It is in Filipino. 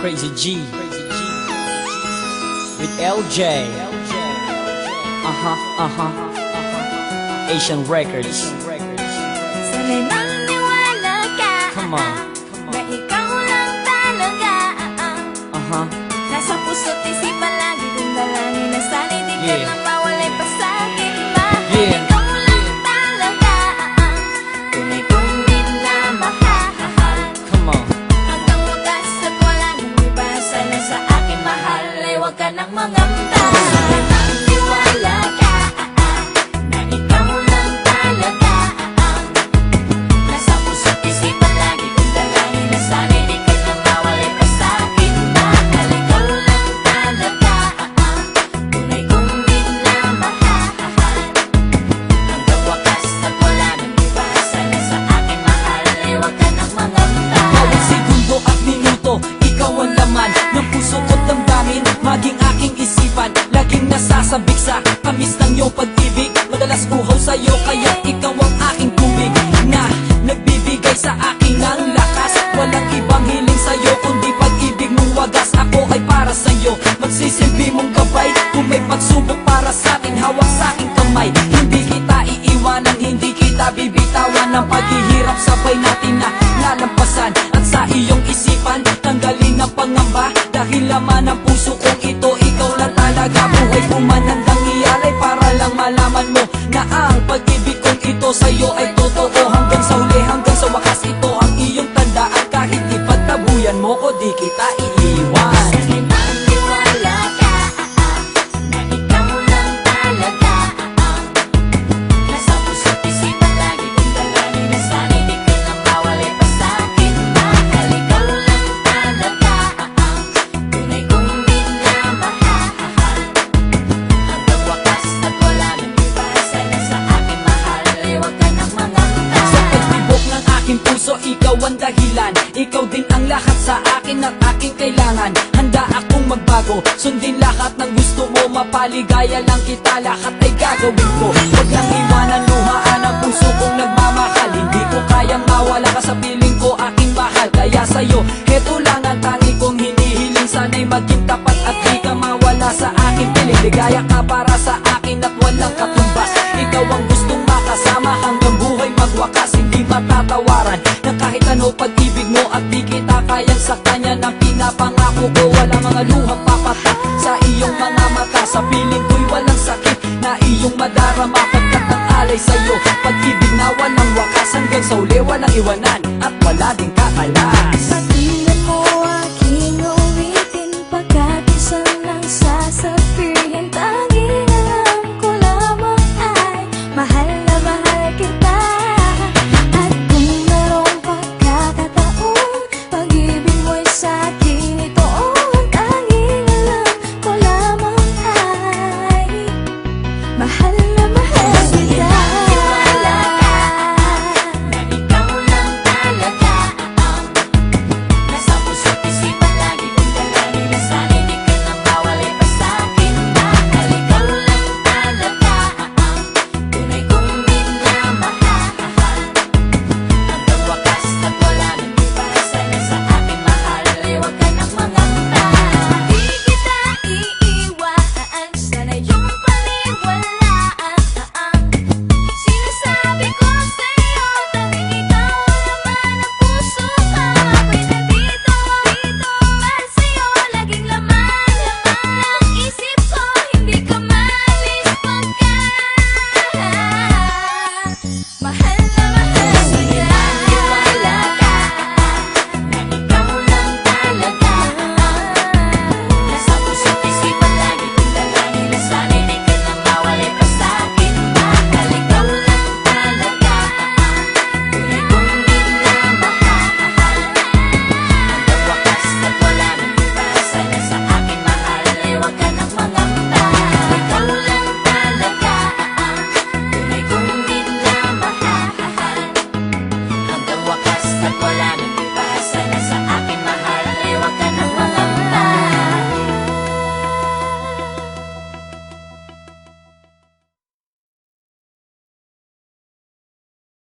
Crazy G with LJ. Asian Records. Sana'y maniwala ka, Come on. na ikaw lang talaga. Nasa puso't isipan lagi kong dalangin na sana di ka Yeah. lang mawalay pa sa'kin. Mahal Yeah. ikaw lang talaga, tunay kong minamahal. Come on. Hanggang wakas at wala nang iba, sana sa akin mahal ay huwag ka nang mangamba. Sana'y maniwala ka, na ikaw lang talaga. Nasa puso't isipan lagi kong dalangin na sana di ka lang mawalay pa sa'kin. Mahal ikaw lang talaga, tunay kong minamahal. Hanggang wakas at wala nang iba, sana sa akin mahal ay huwag ka nang mangamba. Bawat segundo at minuto, ikaw ang laman ng puso ko't damdamin, maging aking isipan. Laging nasasabik sa kamis ng iyong pag-ibig. Madalas uhaw sa'yo, kaya ikaw ang aking tubig na nagbibigay sa akin ng lakas. Walang ibang hiling sa'yo, kundi pag-ibig mong wagas. Ako ay para sa'yo, magsisilbi mong gabay. Kung may pagsubok para sa'kin, hawak sa'king kamay. Hindi kita iiwanan, hindi kita bibitawan. Ang paghihirap sabay natin na lalampasan. At sa iyong isipan, tanggalin ang pangamba. Dahil laman ng puso kong ito, ikaw lang talaga. Buhay ko man handang ialay para lang malaman mo na ang pag-ibig kong ito sa'yo ay totoo. Hanggang sa huli, hanggang sa wakas, ito ang iyong tandaan. Kahit ipagtabuyan mo ko, di kita iiwan. Sana'y maniwala ka, na ikaw lang talaga. Nasa puso't isipan lagi kong dalangin na sana di ka lang mawalay pa sa'kin. Mahal ikaw lang talaga, tunay kong minamahal. Hanggang wakas at wala nang iba, sana sa akin mahal ay huwag ka nang mangamba. Sa pagtibok ng aking puso, ikaw ang dahilan. Ikaw din ang lahat sa akin at aking kailangan. Handa akong magbago, sundin lahat ng gusto mo. Mapaligaya lang kita, lahat ay gagawin ko. Huwag lang iwanan, luhaan ang puso kong nagmamahal. Hindi ko kayang mawala ka sa piling ko, aking mahal. Kaya sa'yo, heto lang ang tangi kong hinihiling. Sana'y maging tapat at di ka mawala sa aking piling. Ligaya ka para sa akin at walang katumbas. Ikaw ang gustong makasama hanggang buhay magwakas. Hindi matatawaran ng kahit ano pag-ibig mo. At di kita kayang sa kanya ng pinapangako ko. Wala mga luhang papatak sa iyong mga mata. Sa piling ko'y walang sakit na iyong madarama. Pagkat ang alay sa'yo, pag-ibig na walang wakas. Hanggang sa uli walang iwanan.